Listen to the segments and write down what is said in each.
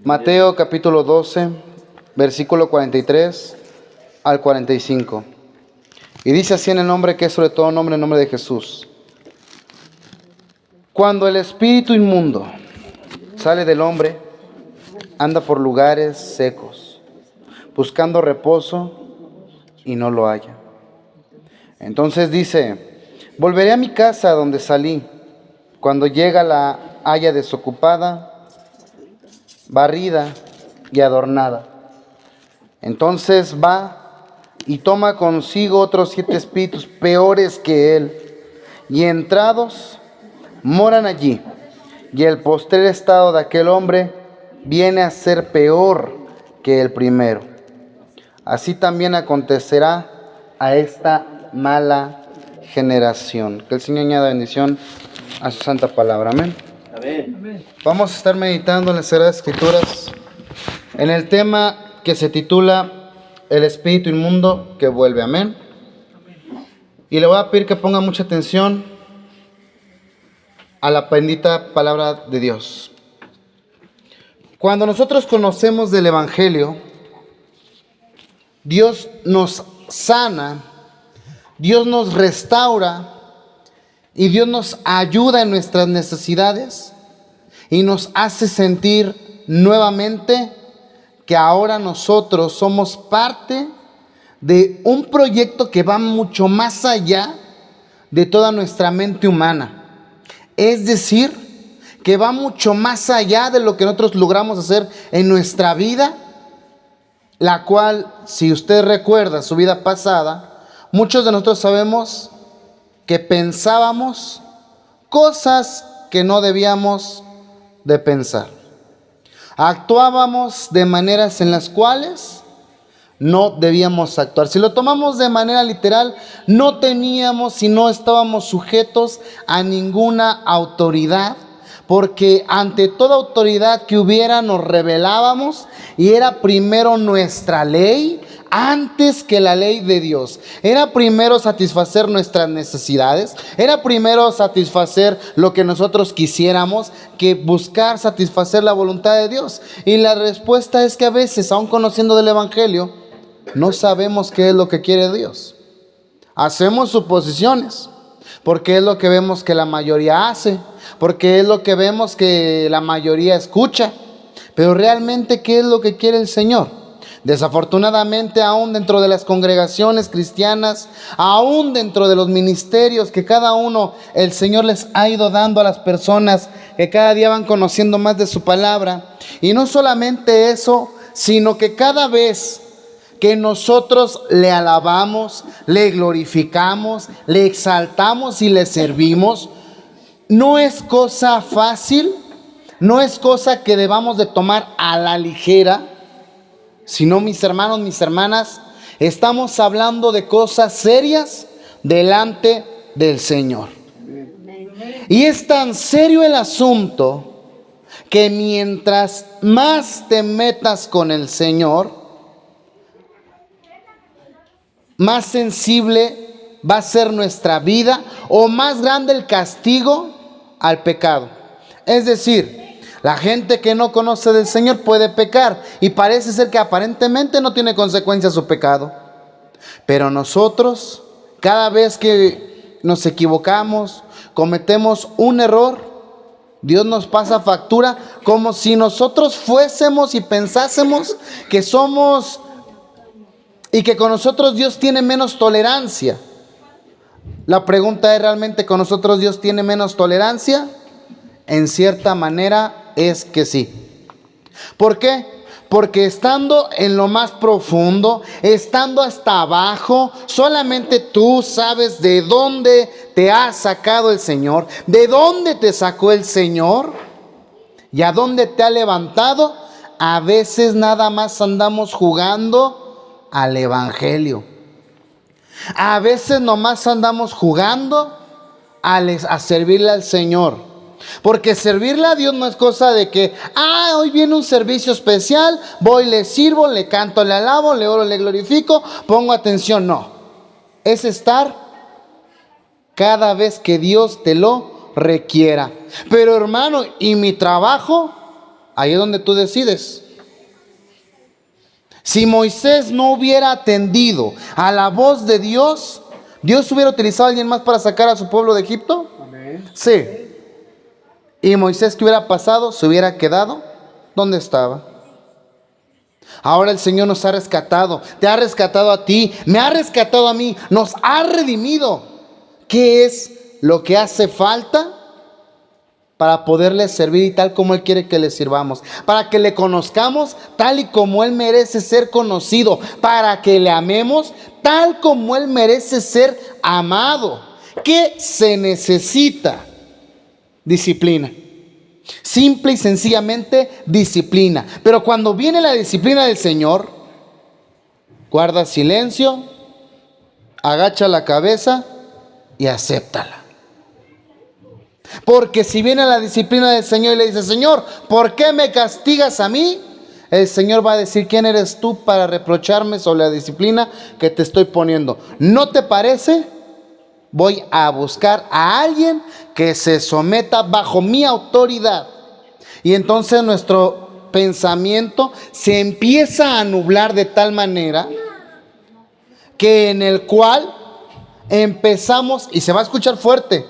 Mateo capítulo 12, versículo 43 al 45. Y dice así en el nombre que es sobre todo nombre, el nombre de Jesús. Cuando el espíritu inmundo sale del hombre, anda por lugares secos, buscando reposo y no lo halla. Entonces dice: volveré a mi casa donde salí. Cuando llega la halla desocupada, barrida y adornada. Entonces va y toma consigo otros 7 espíritus peores que él, y entrados moran allí. Y el postrer estado de aquel hombre viene a ser peor que el primero. Así también acontecerá a esta mala generación. Que el Señor añada bendición a su santa palabra. Amén. Amén. Vamos a estar meditando en las Sagradas Escrituras en el tema que se titula El espíritu inmundo que vuelve. Amén. Y le voy a pedir que ponga mucha atención a la bendita palabra de Dios. Cuando nosotros conocemos del Evangelio, Dios nos sana, Dios nos restaura y Dios nos ayuda en nuestras necesidades y nos hace sentir nuevamente que ahora nosotros somos parte de un proyecto que va mucho más allá de toda nuestra mente humana. Es decir, que va mucho más allá de lo que nosotros logramos hacer en nuestra vida, la cual, si usted recuerda su vida pasada, muchos de nosotros sabemos que pensábamos cosas que no debíamos de pensar. Actuábamos de maneras en las cuales no debíamos actuar. Si lo tomamos de manera literal, no teníamos y no estábamos sujetos a ninguna autoridad, porque ante toda autoridad que hubiera nos rebelábamos y era primero nuestra ley antes que la ley de Dios. Era primero satisfacer nuestras necesidades, era primero satisfacer lo que nosotros quisiéramos que buscar satisfacer la voluntad de Dios. Y la respuesta es que a veces, aun conociendo del Evangelio, no sabemos qué es lo que quiere Dios. Hacemos suposiciones, porque es lo que vemos que la mayoría hace, porque es lo que vemos que la mayoría escucha. Pero realmente, ¿qué es lo que quiere el Señor? Desafortunadamente, aún dentro de las congregaciones cristianas, aún dentro de los ministerios que cada uno el Señor les ha ido dando a las personas que cada día van conociendo más de su palabra. Y no solamente eso, sino que cada vez que nosotros le alabamos, le glorificamos, le exaltamos y le servimos, no es cosa fácil, no es cosa que debamos de tomar a la ligera, sino, mis hermanos, mis hermanas, estamos hablando de cosas serias delante del Señor. Y es tan serio el asunto que mientras más te metas con el Señor, más sensible va a ser nuestra vida o más grande el castigo al pecado. Es decir, la gente que no conoce del Señor puede pecar y parece ser que aparentemente no tiene consecuencias su pecado. Pero nosotros, cada vez que nos equivocamos, cometemos un error, Dios nos pasa factura como si nosotros fuésemos y pensásemos que somos y que con nosotros Dios tiene menos tolerancia. La pregunta es: ¿realmente con nosotros Dios tiene menos tolerancia? En cierta manera es que sí. ¿Por qué? Porque estando en lo más profundo, estando hasta abajo, solamente tú sabes de dónde te ha sacado el Señor, de dónde te sacó el Señor y a dónde te ha levantado. A veces nada más andamos jugando al Evangelio. A veces nomás andamos jugando a servirle al Señor. Porque servirle a Dios no es cosa de que, hoy viene un servicio especial, voy, le sirvo, le canto, le alabo, le oro, le glorifico, pongo atención. No, es estar cada vez que Dios te lo requiera. Pero hermano, ¿y mi trabajo? ahí es donde tú decides. Si Moisés no hubiera atendido a la voz de Dios, ¿Dios hubiera utilizado a alguien más para sacar a su pueblo de Egipto? Amén. Sí. ¿Y Moisés qué hubiera pasado? ¿Se hubiera quedado donde estaba? Ahora el Señor nos ha rescatado, te ha rescatado a ti, me ha rescatado a mí, nos ha redimido. ¿Qué es lo que hace falta para poderle servir y tal como Él quiere que le sirvamos? Para que le conozcamos tal y como Él merece ser conocido, para que le amemos tal como Él merece ser amado. ¿Qué se necesita? Disciplina. Simple y sencillamente disciplina. Pero cuando viene la disciplina del Señor, guarda silencio, agacha la cabeza y acéptala. Porque si viene la disciplina del Señor y le dice: Señor, ¿por qué me castigas a mí? El Señor va a decir: ¿quién eres tú para reprocharme sobre la disciplina que te estoy poniendo? ¿No te parece? Voy a buscar a alguien que se someta bajo mi autoridad. Y entonces nuestro pensamiento se empieza a nublar de tal manera que en el cual empezamos, y se va a escuchar fuerte,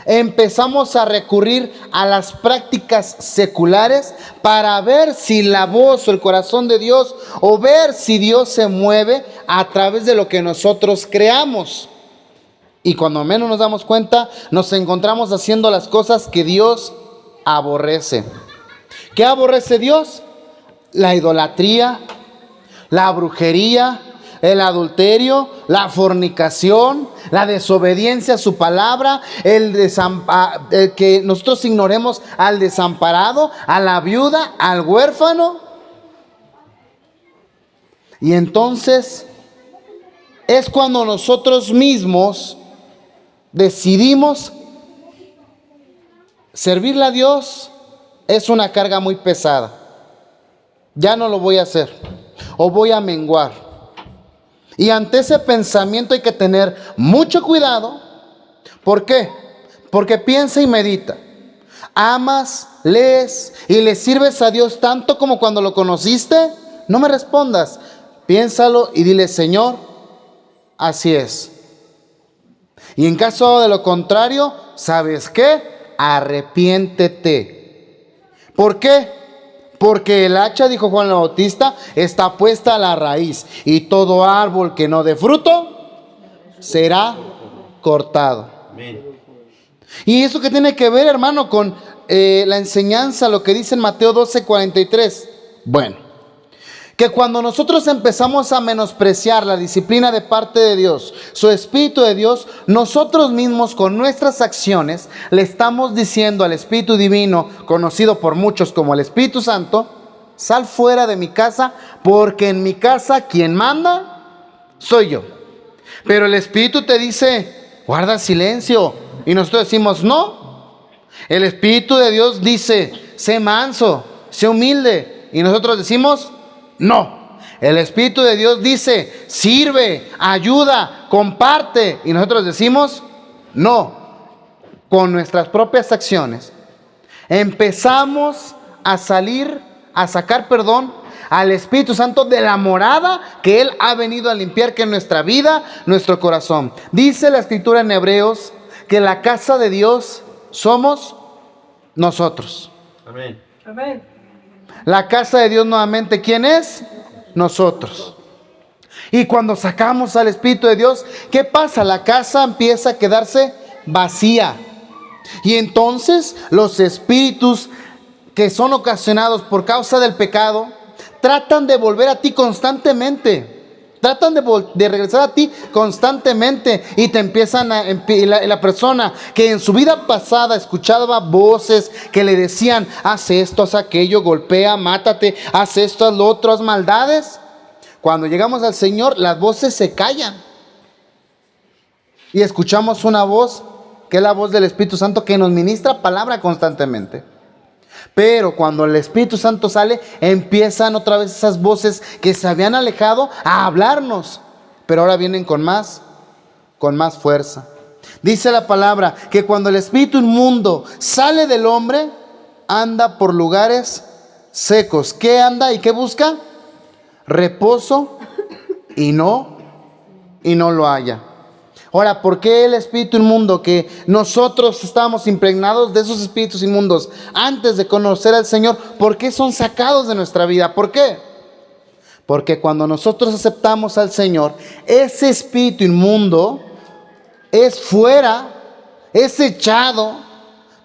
empezamos a recurrir a las prácticas seculares para ver si la voz o el corazón de Dios, o ver si Dios se mueve a través de lo que nosotros creamos. Y cuando menos nos damos cuenta, nos encontramos haciendo las cosas que Dios aborrece. ¿Qué aborrece Dios? La idolatría, la brujería, el adulterio, la fornicación, la desobediencia a su palabra, el que nosotros ignoremos al desamparado, a la viuda, al huérfano. Y entonces es cuando nosotros mismos decidimos servirle a Dios. Es una carga muy pesada. Ya no lo voy a hacer, o voy a menguar. Y ante ese pensamiento hay que tener mucho cuidado. ¿Por qué? Porque piensa y medita. ¿Amas, lees y le sirves a Dios tanto como cuando lo conociste? No me respondas. Piénsalo y dile: Señor, así es. Y en caso de lo contrario, ¿sabes qué? Arrepiéntete. ¿Por qué? Porque el hacha, dijo Juan el Bautista, está puesta a la raíz, y todo árbol que no dé fruto será cortado. Amén. ¿Y eso qué tiene que ver, hermano, con la enseñanza, lo que dice en Mateo 12:43? Bueno, que cuando nosotros empezamos a menospreciar la disciplina de parte de Dios, su Espíritu de Dios, nosotros mismos con nuestras acciones le estamos diciendo al Espíritu Divino, conocido por muchos como el Espíritu Santo: sal fuera de mi casa, porque en mi casa quien manda soy yo. Pero el Espíritu te dice: guarda silencio. Y nosotros decimos: no. El Espíritu de Dios dice: sé manso, sé humilde. Y nosotros decimos: no. El Espíritu de Dios dice: sirve, ayuda, comparte. Y nosotros decimos: no. Con nuestras propias acciones empezamos a sacar al Espíritu Santo de la morada que Él ha venido a limpiar, que es nuestra vida, nuestro corazón. Dice la Escritura en Hebreos que la casa de Dios somos nosotros. Amén. Amén. La casa de Dios nuevamente, ¿quién es? Nosotros. Y cuando sacamos al Espíritu de Dios, ¿qué pasa? La casa empieza a quedarse vacía. Y entonces los espíritus que son ocasionados por causa del pecado tratan de volver a ti constantemente. Tratan de regresar a ti constantemente, y te empiezan la persona que en su vida pasada escuchaba voces que le decían: haz esto, haz aquello, golpea, mátate, haz esto, haz lo otro, haz maldades. Cuando llegamos al Señor, las voces se callan y escuchamos una voz que es la voz del Espíritu Santo, que nos ministra palabra constantemente. Pero cuando el Espíritu Santo sale, empiezan otra vez esas voces que se habían alejado a hablarnos, pero ahora vienen con más fuerza. Dice la palabra que cuando el espíritu inmundo sale del hombre, anda por lugares secos. ¿Qué anda y qué busca? Reposo y no lo haya. Ahora, ¿por qué el espíritu inmundo? Que nosotros estábamos impregnados de esos espíritus inmundos antes de conocer al Señor. ¿Por qué son sacados de nuestra vida? ¿Por qué? Porque cuando nosotros aceptamos al Señor, ese espíritu inmundo es fuera, es echado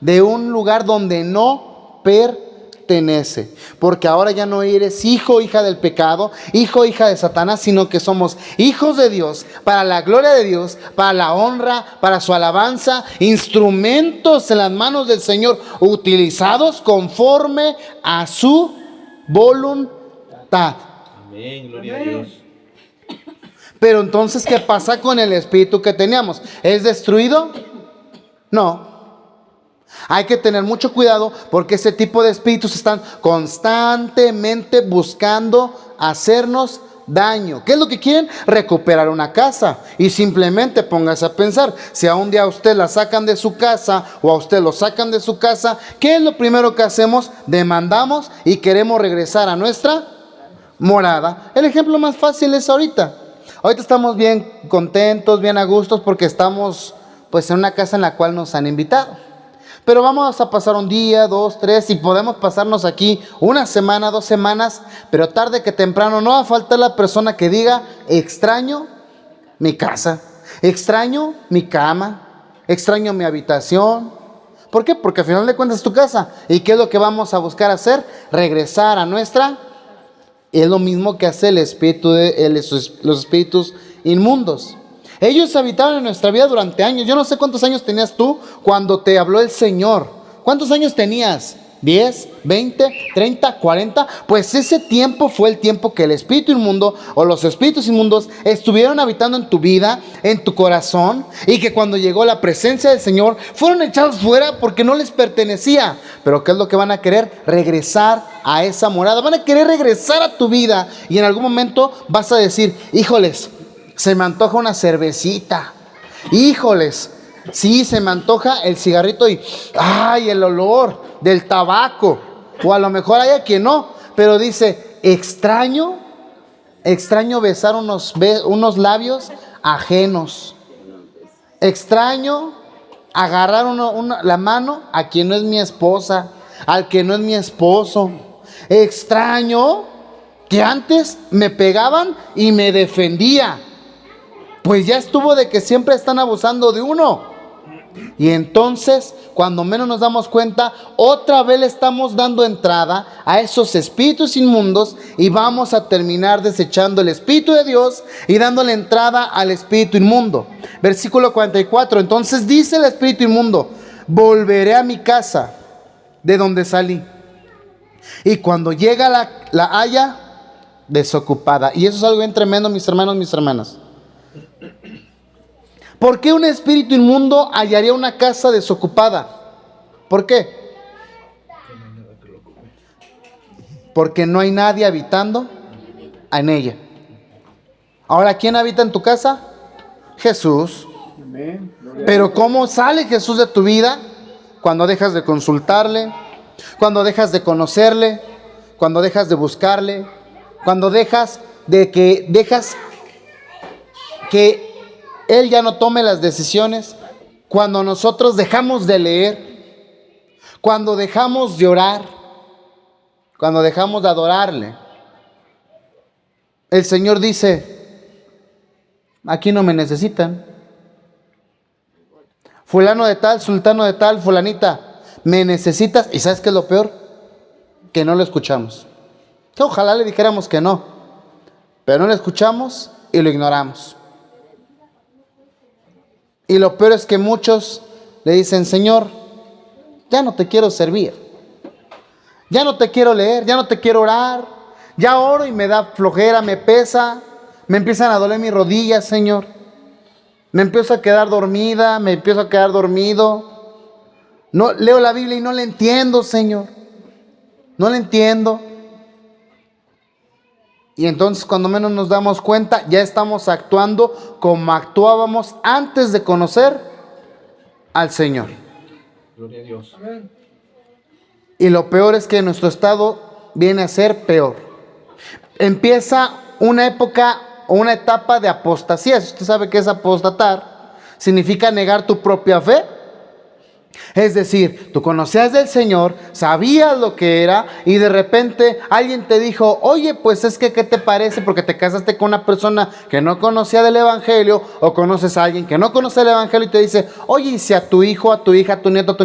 de un lugar donde no pertenece. Porque ahora ya no eres hijo, hija del pecado, hijo, hija de Satanás, sino que somos hijos de Dios, para la gloria de Dios, para la honra, para su alabanza, instrumentos en las manos del Señor, utilizados conforme a su voluntad. Amén, gloria a Dios. Pero entonces, ¿qué pasa con el espíritu que teníamos? ¿Es destruido? No. Hay que tener mucho cuidado porque ese tipo de espíritus están constantemente buscando hacernos daño. ¿Qué es lo que quieren? Recuperar una casa. Y simplemente póngase a pensar, si a un día a usted la sacan de su casa o a usted lo sacan de su casa, ¿qué es lo primero que hacemos? Demandamos y queremos regresar a nuestra morada. El ejemplo más fácil es ahorita. Ahorita estamos bien contentos, bien a gustos porque estamos pues en una casa en la cual nos han invitado. Pero vamos a pasar un día, 2, 3 y podemos pasarnos aquí una semana, 2 semanas, pero tarde que temprano no va a faltar la persona que diga: extraño mi casa, extraño mi cama, extraño mi habitación. ¿Por qué? Porque al final de cuentas es tu casa. ¿Y qué es lo que vamos a buscar hacer? Regresar a nuestra. Es lo mismo que hace el espíritu los espíritus inmundos. Ellos habitaron en nuestra vida durante años. Yo no sé cuántos años tenías tú cuando te habló el Señor. ¿Cuántos años tenías? ¿10, 20, 30, 40? Pues ese tiempo fue el tiempo que el espíritu inmundo o los espíritus inmundos estuvieron habitando en tu vida, en tu corazón, y que cuando llegó la presencia del Señor fueron echados fuera porque no les pertenecía. Pero ¿qué es lo que van a querer? Regresar a esa morada. Van a querer regresar a tu vida y en algún momento vas a decir: híjoles, se me antoja una cervecita. Híjoles, sí, se me antoja el cigarrito y ¡ay, el olor del tabaco! O a lo mejor hay a quien no, pero dice: extraño besar unos labios ajenos. Extraño agarrar la mano a quien no es mi esposa, al que no es mi esposo. Extraño que antes me pegaban y me defendía. Pues ya estuvo de que siempre están abusando de uno. Y entonces, cuando menos nos damos cuenta, otra vez le estamos dando entrada a esos espíritus inmundos y vamos a terminar desechando el espíritu de Dios y dándole entrada al espíritu inmundo. Versículo 44. Entonces dice el espíritu inmundo: volveré a mi casa de donde salí. Y cuando llega la haya desocupada. Y eso es algo bien tremendo, mis hermanos, mis hermanas. ¿Por qué un espíritu inmundo hallaría una casa desocupada? ¿Por qué? Porque no hay nadie habitando en ella. Ahora, ¿quién habita en tu casa? Jesús. Pero ¿cómo sale Jesús de tu vida? Cuando dejas de consultarle, cuando dejas de conocerle, cuando dejas de buscarle, cuando dejas que Él ya no tome las decisiones, cuando nosotros dejamos de leer, cuando dejamos de orar, cuando dejamos de adorarle. El Señor dice: aquí no me necesitan. Fulano de tal, sultano de tal, fulanita, me necesitas. ¿Y sabes qué es lo peor? Que no lo escuchamos. Que ojalá le dijéramos que no, pero no lo escuchamos y lo ignoramos. Y lo peor es que muchos le dicen: Señor, ya no te quiero servir, ya no te quiero leer, ya no te quiero orar, ya oro y me da flojera, me pesa, me empiezan a doler mis rodillas, Señor, me empiezo a quedar dormida, me empiezo a quedar dormido, no leo la Biblia y no la entiendo, Señor, no la entiendo. Y entonces, cuando menos nos damos cuenta, ya estamos actuando como actuábamos antes de conocer al Señor. Gloria a Dios. Y lo peor es que nuestro estado viene a ser peor. Empieza una época o una etapa de apostasía. Si usted sabe qué es apostatar, significa negar tu propia fe. Es decir, tú conocías del Señor, sabías lo que era y de repente alguien te dijo, oye, pues es que ¿qué te parece? Porque te casaste con una persona que no conocía del Evangelio, o conoces a alguien que no conoce el Evangelio y te dice, oye, y si a tu hijo, a tu hija, a tu nieto,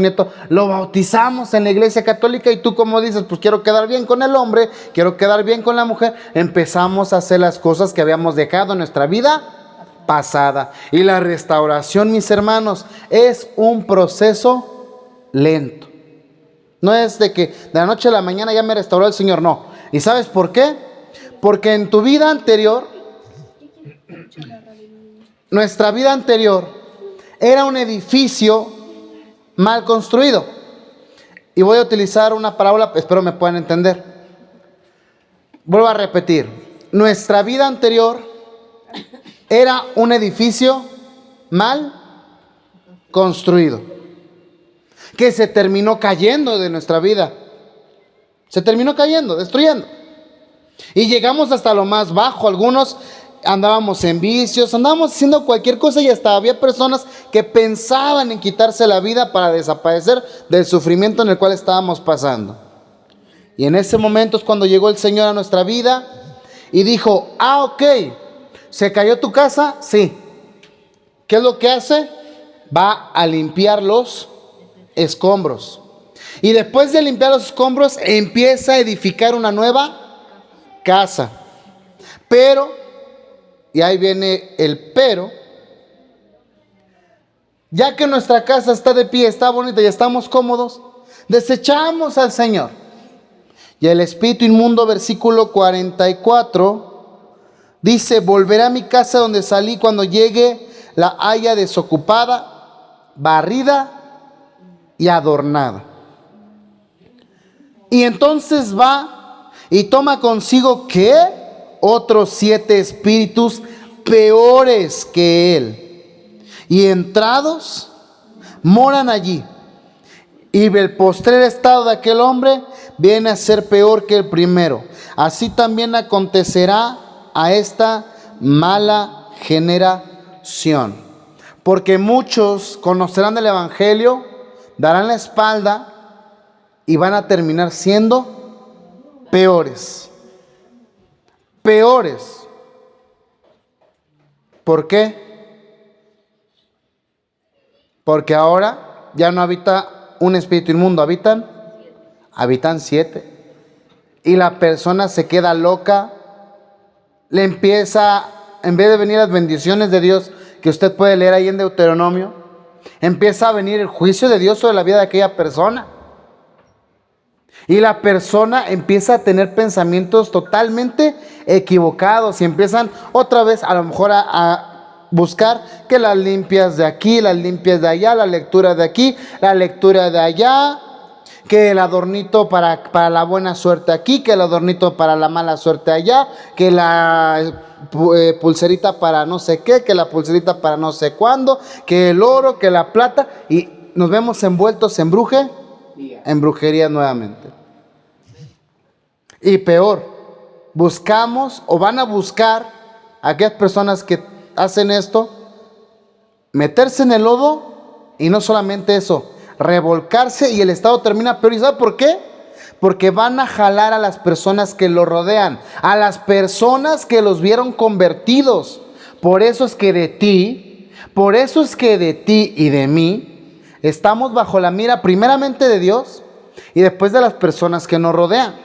lo bautizamos en la iglesia católica, y tú como dices, pues quiero quedar bien con el hombre, quiero quedar bien con la mujer, empezamos a hacer las cosas que habíamos dejado en nuestra vida pasada. Y la restauración, mis hermanos, es un proceso lento. No es de que de la noche a la mañana ya me restauró el Señor, no. ¿Y sabes por qué? Porque en tu vida anterior, nuestra vida anterior era un edificio mal construido. Y voy a utilizar una parábola, espero me puedan entender. Vuelvo a repetir, nuestra vida anterior era un edificio mal construido, que se terminó cayendo de nuestra vida. Se terminó cayendo, destruyendo. Y llegamos hasta lo más bajo. Algunos andábamos en vicios, andábamos haciendo cualquier cosa, y hasta había personas que pensaban en quitarse la vida para desaparecer del sufrimiento en el cual estábamos pasando. Y en ese momento es cuando llegó el Señor a nuestra vida y dijo, ok, ¿se cayó tu casa? Sí. ¿Qué es lo que hace? Va a limpiar los escombros. Y después de limpiar los escombros, empieza a edificar una nueva casa. Pero, y ahí viene el pero, ya que nuestra casa está de pie, está bonita y estamos cómodos, desechamos al Señor. Y el espíritu inmundo, versículo 44, dice, volveré a mi casa donde salí, cuando llegue la haya desocupada, barrida y adornada. Y entonces va y toma consigo, ¿qué? Otros 7 espíritus peores que él. Y entrados, moran allí. Y el postrer estado de aquel hombre viene a ser peor que el primero. Así también acontecerá a esta mala generación. Porque muchos conocerán del Evangelio, darán la espalda y van a terminar siendo peores. Peores. ¿Por qué? Porque ahora ya no habita un espíritu inmundo, habitan 7. Y la persona se queda loca, le empieza, en vez de venir las bendiciones de Dios que usted puede leer ahí en Deuteronomio, empieza a venir el juicio de Dios sobre la vida de aquella persona. Y la persona empieza a tener pensamientos totalmente equivocados y empiezan otra vez a lo mejor a buscar que las limpias de aquí, las limpias de allá, la lectura de aquí, la lectura de allá, que el adornito para la buena suerte aquí, que el adornito para la mala suerte allá, que la pulserita para no sé qué, que la pulserita para no sé cuándo, que el oro, que la plata, y nos vemos envueltos en brujería nuevamente. Y peor, buscamos o van a buscar a aquellas personas que hacen esto, meterse en el lodo, y no solamente eso, revolcarse, y el estado termina peor. ¿Y sabe por qué? Porque van a jalar a las personas que lo rodean, a las personas que los vieron convertidos. Por eso es que de ti y de mí estamos bajo la mira primeramente de Dios y después de las personas que nos rodean.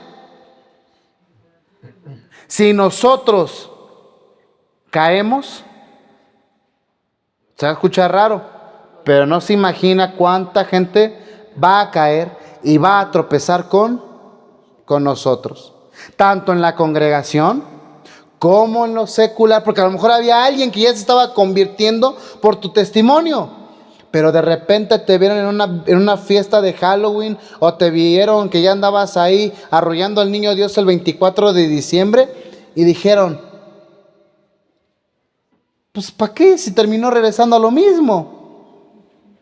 Si nosotros caemos, se va a escuchar raro, pero no se imagina cuánta gente va a caer y va a tropezar con nosotros. Tanto en la congregación como en lo secular, porque a lo mejor había alguien que ya se estaba convirtiendo por tu testimonio, pero de repente te vieron en una fiesta de Halloween, o te vieron que ya andabas ahí arrollando al niño Dios el 24 de diciembre y dijeron, pues ¿para qué si terminó regresando a lo mismo?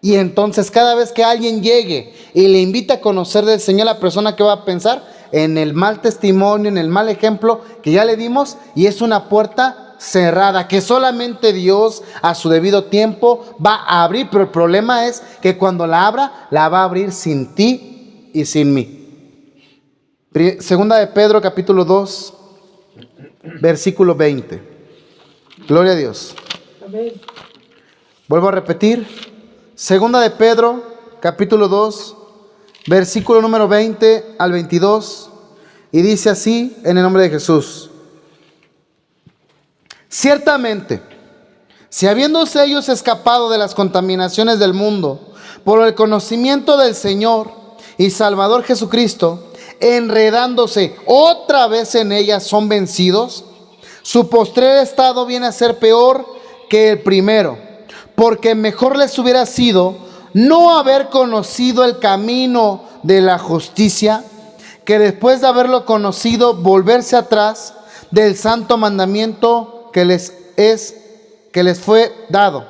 Y entonces cada vez que alguien llegue y le invita a conocer del Señor, la persona que va a pensar en el mal testimonio, en el mal ejemplo que ya le dimos, y es una puerta cerrada que solamente Dios a su debido tiempo va a abrir. Pero el problema es que cuando la abra, la va a abrir sin ti y sin mí. Segunda de Pedro capítulo 2 versículo 20. Gloria a Dios. Amén. Vuelvo a repetir. Segunda de Pedro capítulo 2 versículo número 20 al 22. Y dice así en el nombre de Jesús: ciertamente, si habiéndose ellos escapado de las contaminaciones del mundo por el conocimiento del Señor y Salvador Jesucristo, enredándose otra vez en ellas, son vencidos, su postrer estado viene a ser peor que el primero, porque mejor les hubiera sido no haber conocido el camino de la justicia, que después de haberlo conocido, volverse atrás del santo mandamiento que les fue dado.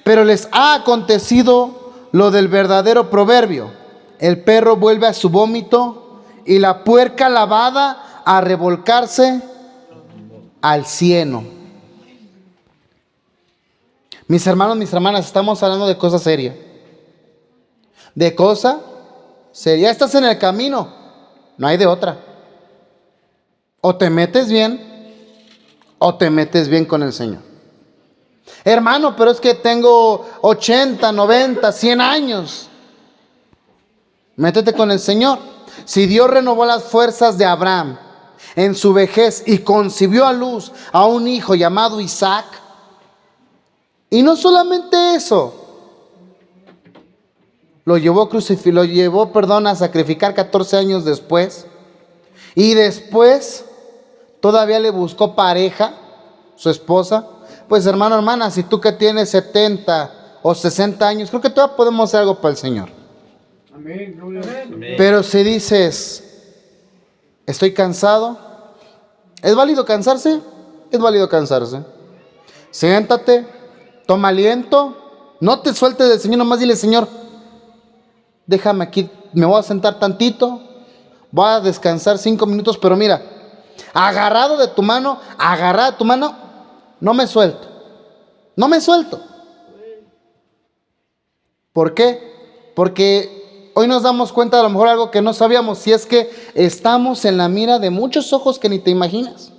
Pero les ha acontecido lo del verdadero proverbio: el perro vuelve a su vómito y la puerca lavada a revolcarse al cieno. Mis hermanos, mis hermanas, estamos hablando de cosa seria. De cosa seria. Ya estás en el camino, no hay de otra. O te metes bien, o te metes bien con el Señor. Hermano, pero es que tengo 80, 90, 100 años. Métete con el Señor. Si Dios renovó las fuerzas de Abraham en su vejez y concibió a luz a un hijo llamado Isaac, y no solamente eso, lo llevó a sacrificar 14 años después, y después todavía le buscó pareja, su esposa. Pues hermano, hermana, si tú que tienes 70 o 60 años, creo que todavía podemos hacer algo para el Señor. Amén. Gloria a Dios. Amén. Pero si dices, estoy cansado, ¿es válido cansarse? Es válido cansarse. Siéntate, toma aliento, no te sueltes del Señor, nomás dile: Señor, déjame aquí, me voy a sentar tantito, voy a descansar 5 minutos, pero mira, agarrada de tu mano, no me suelto. No me suelto. ¿Por qué? Porque hoy nos damos cuenta de a lo mejor algo que no sabíamos, si es que estamos en la mira de muchos ojos que ni te imaginas.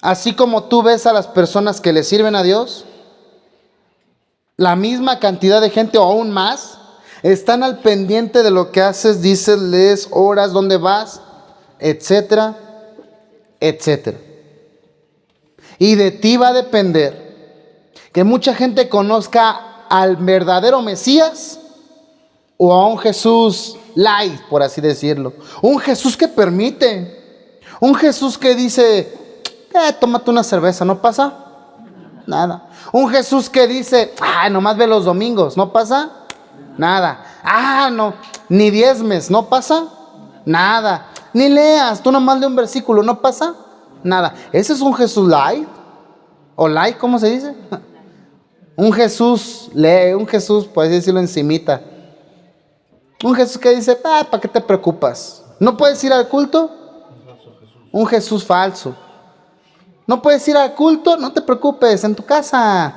Así como tú ves a las personas que le sirven a Dios, la misma cantidad de gente o aún más están al pendiente de lo que haces, dices, lees, oras, dónde vas, etcétera, etcétera. Y de ti va a depender que mucha gente conozca al verdadero Mesías o a un Jesús light, por así decirlo. Un Jesús que permite. Un Jesús que dice: tómate una cerveza, ¿no pasa nada? Un Jesús que dice: nomás ve los domingos, ¿no pasa nada? No, ni diezmes, ¿no pasa nada? Ni leas, tú nomás lee un versículo, ¿no pasa nada? Ese es un Jesús light. O light, ¿cómo se dice? Un Jesús, por así decirlo, encimita. Un Jesús que dice: ¿para qué te preocupas? ¿No puedes ir al culto? Un Jesús falso. ¿No puedes ir al culto? No te preocupes, en tu casa.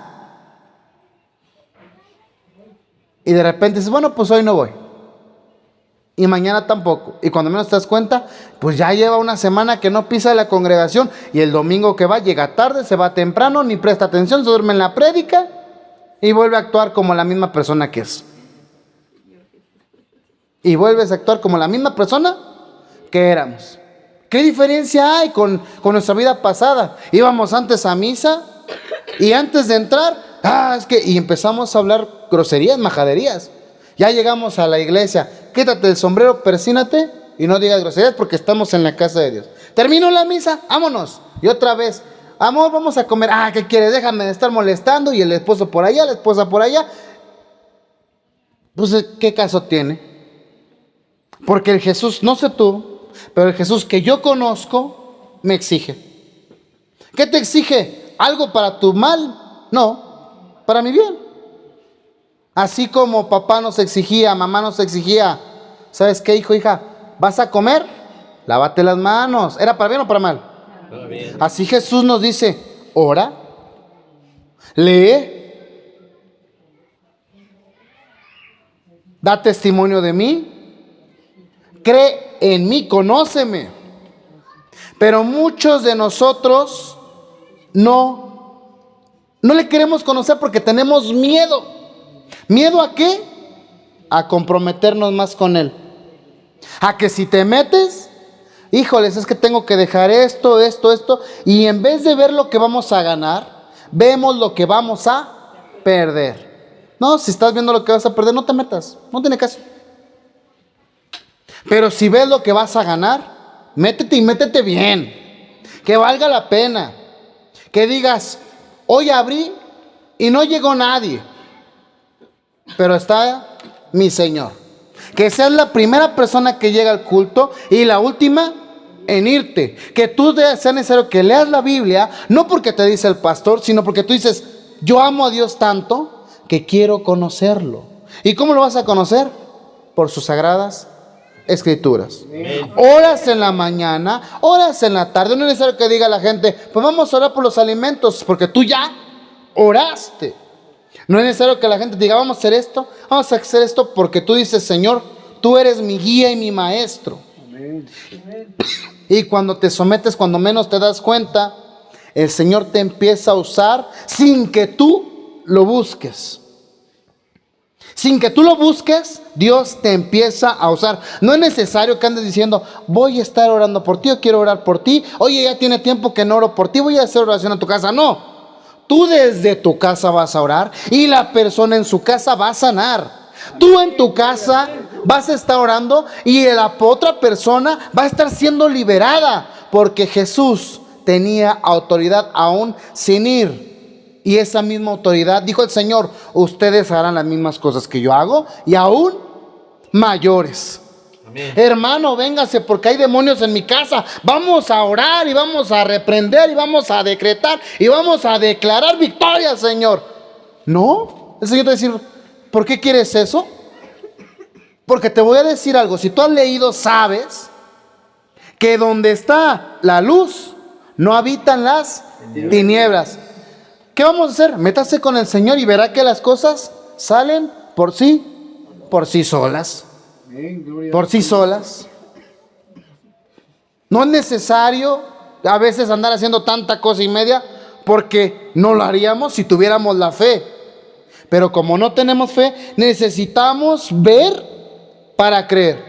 Y de repente dices: bueno, pues hoy no voy. Y mañana tampoco. Y cuando menos te das cuenta, pues ya lleva una semana que no pisa la congregación. Y el domingo que va, llega tarde, se va temprano, ni presta atención, se duerme en la prédica y vuelve a actuar como la misma persona que es. Y vuelves a actuar como la misma persona que éramos. ¿Qué diferencia hay con nuestra vida pasada? Íbamos antes a misa y antes de entrar, y empezamos a hablar groserías, majaderías. Ya llegamos a la iglesia, quítate el sombrero, persínate y no digas groserías porque estamos en la casa de Dios. Terminó la misa, vámonos. Y otra vez: amor, vamos a comer. ¿Qué quieres? Déjame de estar molestando. Y el esposo por allá, la esposa por allá. Pues, ¿qué caso tiene? Porque el Jesús, no sé tú, pero el Jesús que yo conozco me exige. ¿Qué te exige? ¿Algo para tu mal? No, para mi bien. Así como papá nos exigía, mamá nos exigía: ¿Sabes qué, hijo, hija? ¿Vas a comer? Lávate las manos. ¿Era para bien o para mal? Para bien. Así Jesús nos dice, ora, lee, da testimonio de mí, cree en mí, conóceme. Pero muchos de nosotros no le queremos conocer porque tenemos miedo. ¿Miedo a qué? A comprometernos más con Él. A que si te metes, híjoles, es que tengo que dejar esto, y en vez de ver lo que vamos a ganar, vemos lo que vamos a perder. No, si estás viendo lo que vas a perder, no te metas, no tiene caso. Pero si ves lo que vas a ganar, métete y métete bien, que valga la pena, que digas, hoy abrí y no llegó nadie, pero está mi Señor. Que seas la primera persona que llega al culto y la última en irte. Que tú sea necesario que leas la Biblia, no porque te dice el pastor, sino porque tú dices, yo amo a Dios tanto que quiero conocerlo. ¿Y cómo lo vas a conocer? Por sus sagradas Escrituras. Horas en la mañana, horas en la tarde. No es necesario que diga la gente, pues vamos a orar por los alimentos, porque tú ya oraste. No es necesario que la gente diga, vamos a hacer esto, porque tú dices, Señor, tú eres mi guía y mi maestro. Amén. Y cuando te sometes, cuando menos te das cuenta, el Señor te empieza a usar sin que tú lo busques. Sin que tú lo busques, Dios te empieza a usar. No es necesario que andes diciendo, voy a estar orando por ti, o quiero orar por ti. Oye, ya tiene tiempo que no oro por ti, voy a hacer oración en tu casa. No. Tú desde tu casa vas a orar y la persona en su casa va a sanar. Tú en tu casa vas a estar orando y la otra persona va a estar siendo liberada, porque Jesús tenía autoridad aún sin ir. Y esa misma autoridad, dijo el Señor, ustedes harán las mismas cosas que yo hago y aún mayores. Amén. Hermano, véngase porque hay demonios en mi casa. Vamos a orar y vamos a reprender y vamos a decretar y vamos a declarar victoria, Señor. No, el Señor te va a decir, ¿por qué quieres eso? Porque te voy a decir algo. Si tú has leído, sabes que donde está la luz no habitan las tinieblas. ¿Qué vamos a hacer? Métase con el Señor y verá que las cosas salen por sí solas. Por sí solas. No es necesario a veces andar haciendo tanta cosa y media, porque no lo haríamos si tuviéramos la fe. Pero como no tenemos fe, necesitamos ver para creer.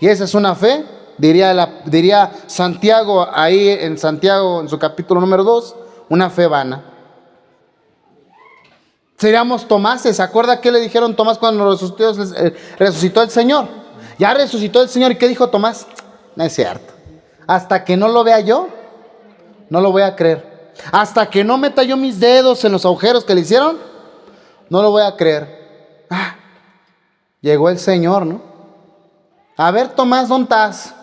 Y esa es una fe, diría Santiago, ahí en Santiago, en su capítulo número 2, una fe vana. Seríamos Tomases. ¿Se acuerda qué le dijeron Tomás cuando resucitó el Señor? Ya resucitó el Señor. ¿Y qué dijo Tomás? No es cierto. Hasta que no lo vea yo, no lo voy a creer. Hasta que no meta yo mis dedos en los agujeros que le hicieron, no lo voy a creer. Llegó el Señor, ¿no? A ver, Tomás, ¿dónde estás?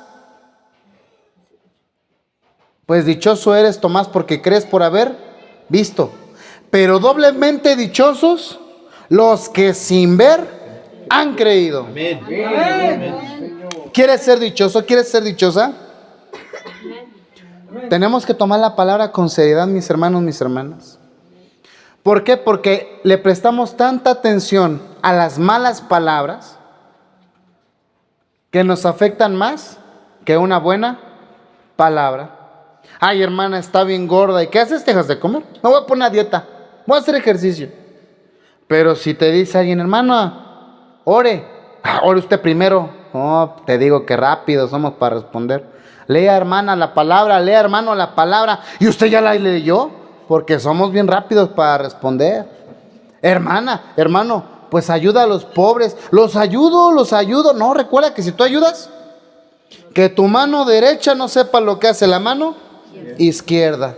Pues dichoso eres, Tomás, porque crees por haber visto. Pero doblemente dichosos los que sin ver han creído. Amén. Amén. ¿Quieres ser dichoso? ¿Quieres ser dichosa? Tenemos que tomar la palabra con seriedad, mis hermanos, mis hermanas. ¿Por qué? Porque le prestamos tanta atención a las malas palabras que nos afectan más que una buena palabra. Ay, hermana, está bien gorda. ¿Y qué haces? ¿Te dejas de comer? Me voy a poner a dieta. Voy a hacer ejercicio. Pero si te dice alguien, hermana, ore. Ore usted primero. No, te digo que rápido somos para responder. Lea, hermana, la palabra. Lea, hermano, la palabra. Y usted ya la leyó, porque somos bien rápidos para responder. Hermana, hermano, pues ayuda a los pobres. Los ayudo. No, recuerda que si tú ayudas, que tu mano derecha no sepa lo que hace la mano izquierda.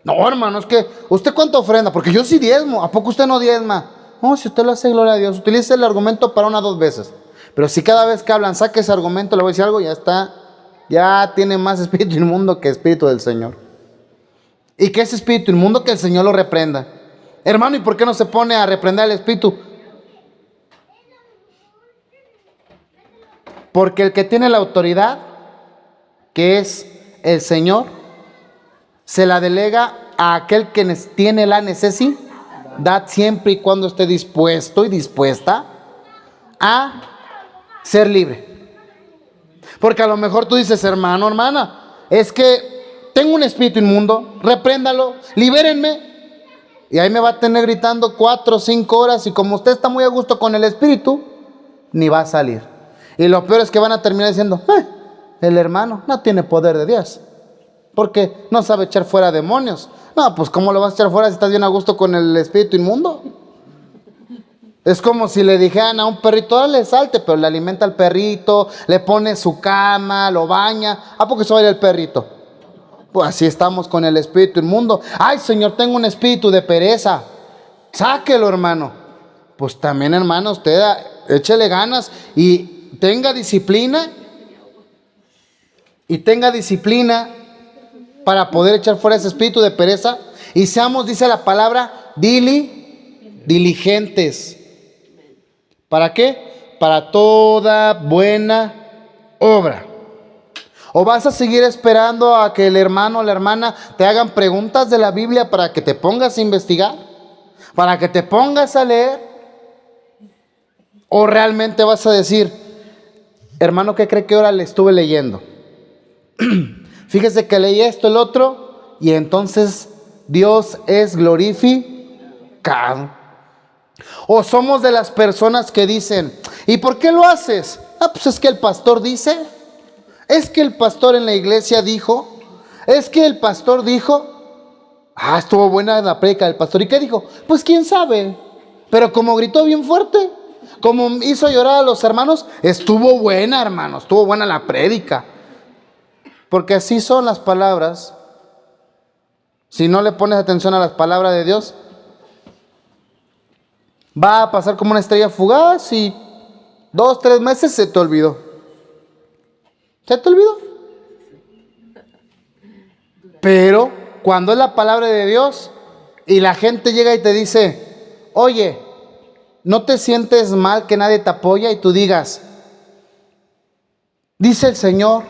No, hermano, es que ¿usted cuánto ofrenda? Porque yo sí diezmo. ¿A poco usted no diezma? No, si usted lo hace, gloria a Dios. Utilice el argumento para 1 o 2 veces. Pero si cada vez que hablan saque ese argumento, le voy a decir algo, ya está. Ya tiene más espíritu inmundo que espíritu del Señor. ¿Y qué es espíritu inmundo? Que el Señor lo reprenda. Hermano, ¿y por qué no se pone a reprender al espíritu? Porque el que tiene la autoridad, que es el Señor, se la delega a aquel que tiene la necesidad, siempre y cuando esté dispuesto y dispuesta a ser libre. Porque a lo mejor tú dices, hermano, hermana, es que tengo un espíritu inmundo, repréndalo, libérenme. Y ahí me va a tener gritando 4 o 5 horas, y como usted está muy a gusto con el espíritu, ni va a salir. Y lo peor es que van a terminar diciendo, el hermano no tiene poder de Dios, porque no sabe echar fuera demonios. No, pues ¿cómo lo vas a echar fuera si estás bien a gusto con el espíritu inmundo? Es como si le dijeran a un perrito, dale, salte, pero le alimenta al perrito, le pone su cama, lo baña. ¿A poco se va a ir el perrito? Pues así estamos con el espíritu inmundo. Ay, Señor, tengo un espíritu de pereza. Sáquelo, hermano. Pues también, hermano, usted échele ganas y tenga disciplina. Y tenga disciplina para poder echar fuera ese espíritu de pereza. Y seamos, dice la palabra, diligentes. ¿Para qué? Para toda buena obra. ¿O vas a seguir esperando a que el hermano o la hermana te hagan preguntas de la Biblia para que te pongas a investigar? ¿Para que te pongas a leer? ¿O realmente vas a decir, hermano, ¿qué cree que ahora le estuve leyendo? Fíjese que leí esto, el otro, y entonces Dios es glorificado. O somos de las personas que dicen, ¿y por qué lo haces? Pues es que el pastor dice, es que el pastor en la iglesia dijo, es que el pastor dijo. Estuvo buena la prédica del pastor. ¿Y qué dijo? Pues quién sabe, pero como gritó bien fuerte, como hizo llorar a los hermanos, estuvo buena, hermanos, estuvo buena la prédica. Porque así son las palabras. Si no le pones atención a las palabras de Dios, va a pasar como una estrella fugaz y 2, 3 meses se te olvidó. ¿Se te olvidó? Pero cuando es la palabra de Dios y la gente llega y te dice, oye, ¿no te sientes mal que nadie te apoya? Y tú digas, dice el Señor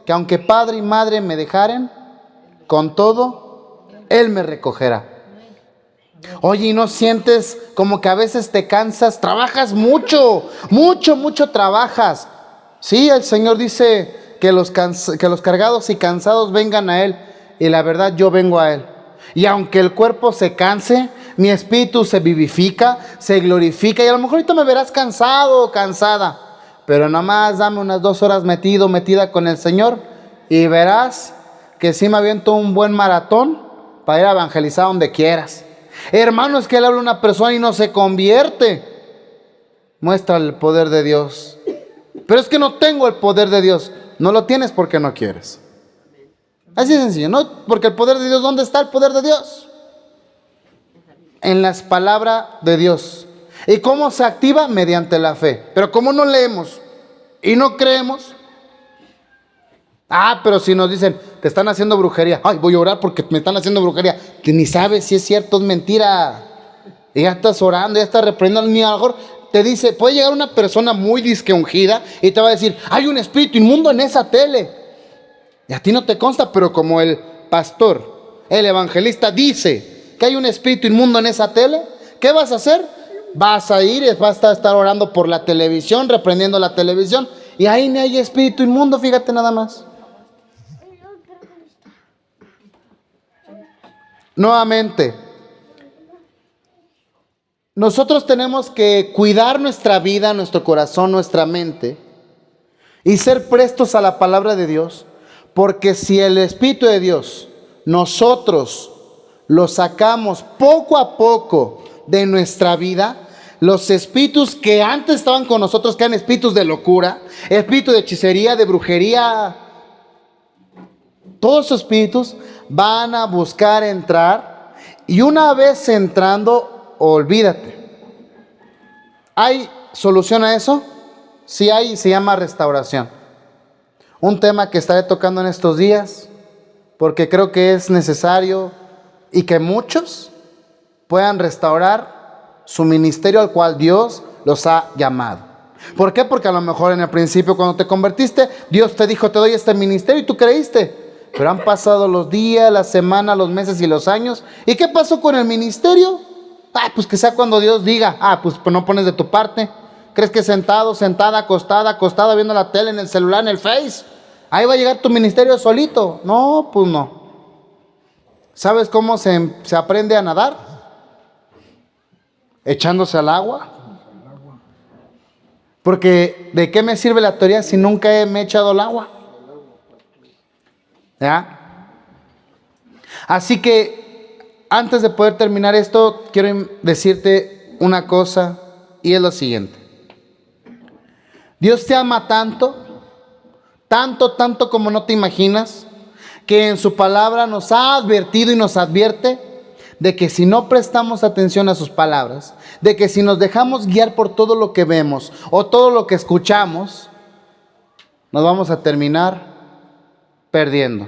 que aunque padre y madre me dejaren, con todo, Él me recogerá. Oye, ¿y no sientes como que a veces te cansas? Trabajas mucho trabajas. Sí, el Señor dice que los cargados y cansados vengan a Él. Y la verdad, yo vengo a Él. Y aunque el cuerpo se canse, mi espíritu se vivifica, se glorifica. Y a lo mejor ahorita me verás cansado o cansada, pero nada más dame unas 2 horas metida con el Señor, y verás que sí me aviento un buen maratón para ir a evangelizar donde quieras. Hermano, es que le habla a una persona y no se convierte. Muestra el poder de Dios. Pero es que no tengo el poder de Dios. No lo tienes porque no quieres. Así de sencillo, ¿no? Porque el poder de Dios, ¿dónde está el poder de Dios? En las palabras de Dios. ¿Y cómo se activa? Mediante la fe. Pero como no leemos y no creemos. Pero si nos dicen, te están haciendo brujería. Ay, voy a orar porque me están haciendo brujería. Que ni sabes si es cierto, es mentira. Y ya estás orando, ya estás reprendiendo. Ni a lo mejor te dice, puede llegar una persona muy disque ungida y te va a decir, hay un espíritu inmundo en esa tele. Y a ti no te consta, pero como el pastor, el evangelista dice que hay un espíritu inmundo en esa tele, ¿qué vas a hacer? Vas a ir y vas a estar orando por la televisión, reprendiendo la televisión, y ahí ni hay espíritu inmundo, fíjate nada más. Nuevamente, nosotros tenemos que cuidar nuestra vida, nuestro corazón, nuestra mente, y ser prestos a la palabra de Dios. Porque si el Espíritu de Dios nosotros lo sacamos poco a poco de nuestra vida, los espíritus que antes estaban con nosotros, que eran espíritus de locura, espíritu de hechicería, de brujería, todos esos espíritus van a buscar entrar, y una vez entrando, olvídate. ¿Hay solución a eso? Sí hay, y se llama restauración. Un tema que estaré tocando en estos días, porque creo que es necesario y que muchos puedan restaurar su ministerio al cual Dios los ha llamado. ¿Por qué? Porque a lo mejor en el principio cuando te convertiste, Dios te dijo, te doy este ministerio y tú creíste. Pero han pasado los días, las semanas, los meses y los años. ¿Y qué pasó con el ministerio? Pues que sea cuando Dios diga. Pues no pones de tu parte. ¿Crees que sentado, sentada, acostada, viendo la tele, en el celular, en el Face, ahí va a llegar tu ministerio solito? No, pues no. ¿Sabes cómo se aprende a nadar? Echándose al agua. Porque ¿de qué me sirve la teoría si nunca me he echado al agua? ¿Ya? Así que antes de poder terminar esto, quiero decirte una cosa, y es lo siguiente. Dios te ama tanto, tanto como no te imaginas, que en su palabra nos ha advertido y nos advierte de que si no prestamos atención a sus palabras, de que si nos dejamos guiar por todo lo que vemos o todo lo que escuchamos, nos vamos a terminar perdiendo.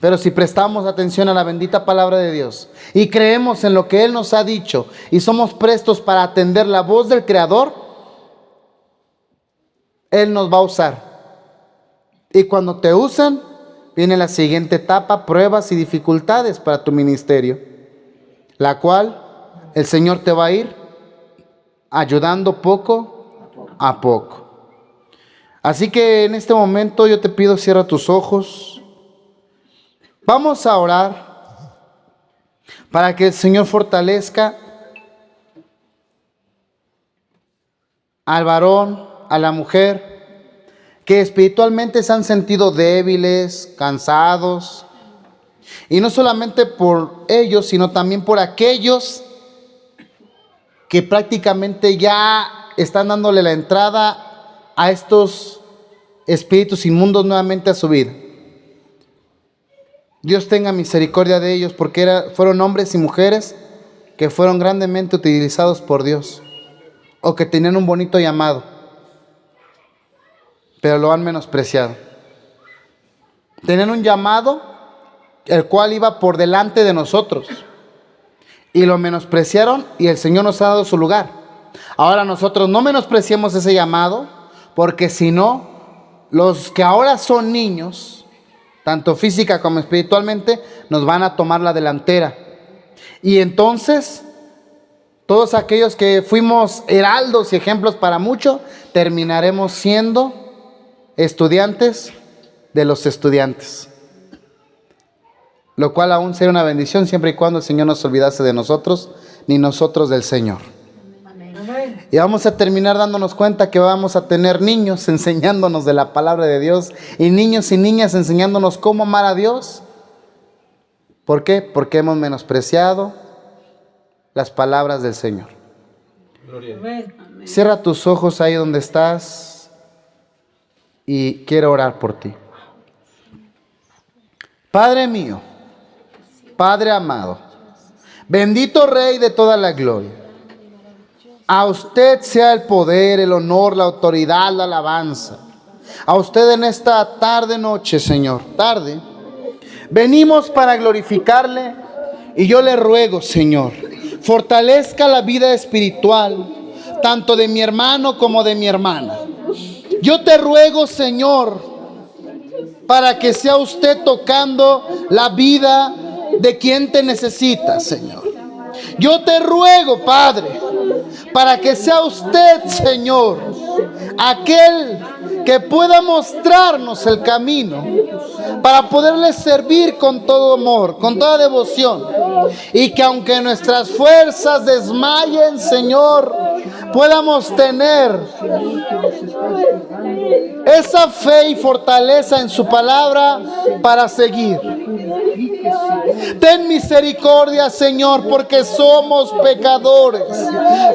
Pero si prestamos atención a la bendita palabra de Dios y creemos en lo que Él nos ha dicho y somos prestos para atender la voz del Creador, Él nos va a usar. Y cuando te usan, viene la siguiente etapa, pruebas y dificultades para tu ministerio, la cual el Señor te va a ir ayudando poco a poco. Así que en este momento yo te pido, cierra tus ojos. Vamos a orar para que el Señor fortalezca al varón, a la mujer, que espiritualmente se han sentido débiles, cansados, y no solamente por ellos, sino también por aquellos que prácticamente ya están dándole la entrada a estos espíritus inmundos nuevamente a su vida. Dios tenga misericordia de ellos, porque fueron hombres y mujeres que fueron grandemente utilizados por Dios, o que tenían un bonito llamado, pero lo han menospreciado. Tenían un llamado, el cual iba por delante de nosotros, y lo menospreciaron, y el Señor nos ha dado su lugar. Ahora nosotros no menospreciemos ese llamado, porque si no, los que ahora son niños, tanto física como espiritualmente, nos van a tomar la delantera. Y entonces, todos aquellos que fuimos heraldos y ejemplos para mucho, terminaremos siendo estudiantes de los estudiantes. Lo cual aún sería una bendición siempre y cuando el Señor no se olvidase de nosotros, ni nosotros del Señor. Y vamos a terminar dándonos cuenta que vamos a tener niños enseñándonos de la palabra de Dios, y niños y niñas enseñándonos cómo amar a Dios. ¿Por qué? Porque hemos menospreciado las palabras del Señor. Gloria. Cierra tus ojos ahí donde estás y quiero orar por ti. Padre mío, Padre amado, bendito Rey de toda la gloria, a usted sea el poder, el honor, la autoridad, la alabanza. A usted en esta tarde, noche, Señor, tarde, venimos para glorificarle, y yo le ruego, Señor, fortalezca la vida espiritual, tanto de mi hermano como de mi hermana. Yo te ruego, Señor, para que sea usted tocando la vida de quien te necesita, Señor. Yo te ruego, Padre, para que sea usted, Señor, aquel que pueda mostrarnos el camino para poderle servir con todo amor, con toda devoción, y que aunque nuestras fuerzas desmayen, Señor, podamos tener esa fe y fortaleza en su palabra para seguir. Ten misericordia, Señor, porque somos pecadores.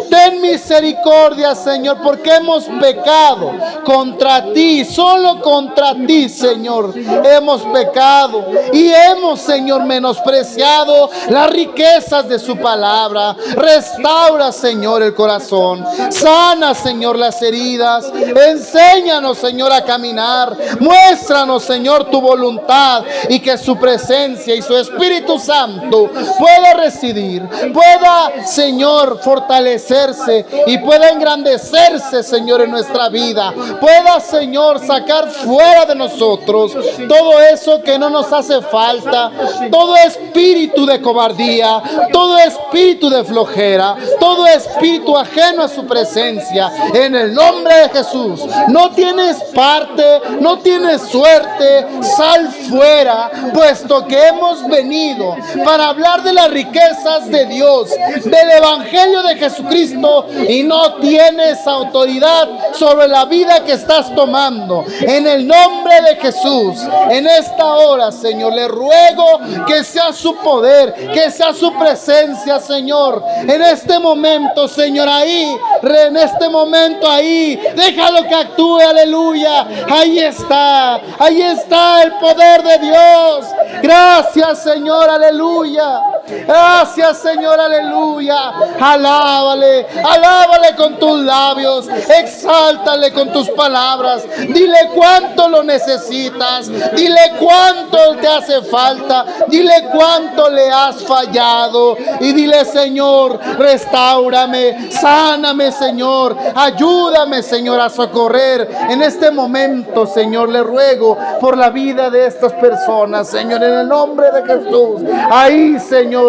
Ten misericordia, Señor, porque hemos pecado contra ti, solo contra ti, Señor, hemos pecado y hemos, Señor, menospreciado las riquezas de su palabra. Restaura, Señor, el corazón. Sana, Señor, las heridas. Enséñanos, Señor, a caminar. Muéstranos, Señor, tu voluntad, y que su presencia y y su Espíritu Santo pueda residir, pueda, Señor, fortalecerse y pueda engrandecerse, Señor, en nuestra vida. Pueda, Señor, sacar fuera de nosotros todo eso que no nos hace falta, todo espíritu de cobardía, todo espíritu de flojera, todo espíritu ajeno a su presencia. En el nombre de Jesús, no tienes parte, no tienes suerte, sal fuera, puesto que hemos venido para hablar de las riquezas de Dios, del Evangelio de Jesucristo, y no tienes autoridad sobre la vida que estás tomando. En el nombre de Jesús, en esta hora, Señor, le ruego que sea su poder, que sea su presencia, Señor, en este momento, Señor, ahí, en este momento ahí, déjalo que actúe, aleluya. Ahí está el poder de Dios. Gracias, Señor, aleluya. Gracias, Señor, aleluya. Alábale con tus labios, exáltale con tus palabras. Dile cuánto lo necesitas, dile cuánto te hace falta, dile cuánto le has fallado y dile: Señor, restáurame, sáname, Señor, ayúdame, Señor, a socorrer en este momento. Señor, le ruego por la vida de estas personas, Señor, en el nombre de Jesús. Ahí, Señor,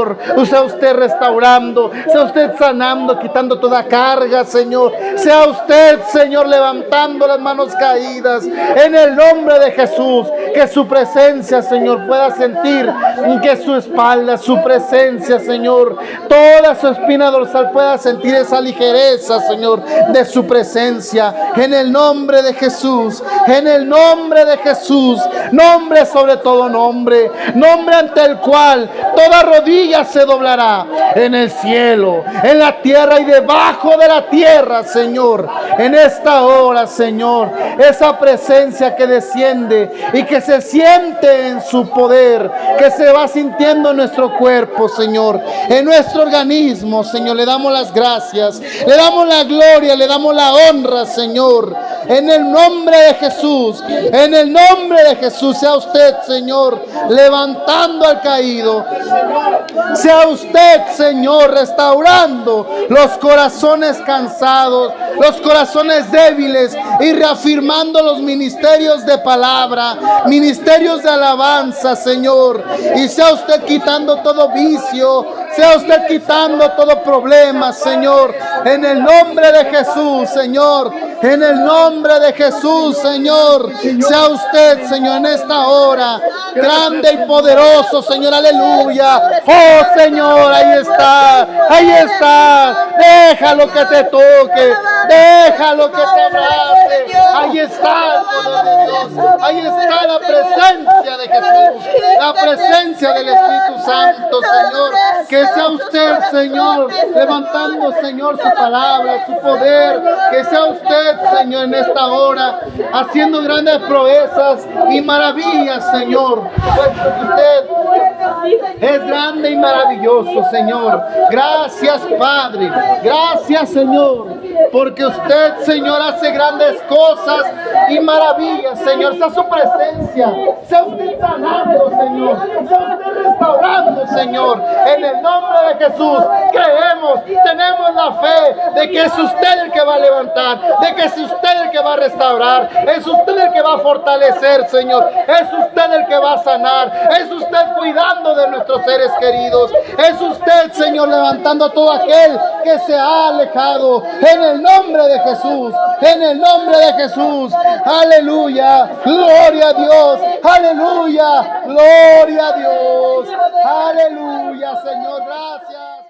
sea usted restaurando, sea usted sanando, quitando toda carga, Señor. Sea usted, Señor, levantando las manos caídas en el nombre de Jesús. Que su presencia, Señor, pueda sentir, que su espalda, su presencia, Señor, toda su espina dorsal pueda sentir esa ligereza, Señor, de su presencia. En el nombre de Jesús, en el nombre de Jesús, nombre sobre todo nombre, nombre ante el cual toda rodilla se doblará, en el cielo, en la tierra y debajo de la tierra, Señor. En esta hora, Señor, esa presencia que desciende y que se siente en su poder, que se va sintiendo en nuestro cuerpo, Señor, en nuestro organismo, Señor, le damos las gracias, le damos la gloria, le damos la honra, Señor. En el nombre de Jesús, en el nombre de Jesús, sea usted, Señor, levantando al caído. Sea usted, Señor, restaurando los corazones cansados, los corazones débiles, y reafirmando los ministerios de palabra, ministerios de alabanza, Señor. Y sea usted quitando todo vicio, sea usted quitando todo problema, Señor. En el nombre de Jesús, Señor. En el nombre de Jesús, Señor. Sea usted, Señor, en esta hora grande y poderoso, Señor, aleluya. Oh, Señor, ahí está, ahí está. Déjalo que te toque, déjalo que te abrace. Ahí está el poder de Dios, ahí está la presencia de Jesús, la presencia del Espíritu Santo, Señor. Que sea usted, Señor, levantando, Señor, su palabra, su poder. Que sea usted, Señor, en esta hora, haciendo grandes proezas y maravillas, Señor. Pues usted es grande y maravilloso, Señor. Gracias, Padre. Gracias, Señor, porque usted, Señor, hace grandes cosas y maravillas, Señor. Sea su presencia, sea usted sanando, Señor, sea usted restaurando, Señor. En el nombre de Jesús creemos, tenemos la fe de que es usted el que va a levantar, de que es usted el que va a restaurar, es usted el que va a fortalecer, Señor. Es usted el que va a sanar, es usted cuidando de nuestros seres queridos, es usted, Señor, levantando a todo aquel que se ha alejado. En el nombre de Jesús, en el nombre de Jesús, aleluya, gloria a Dios, aleluya, gloria a Dios, aleluya, Señor, gracias.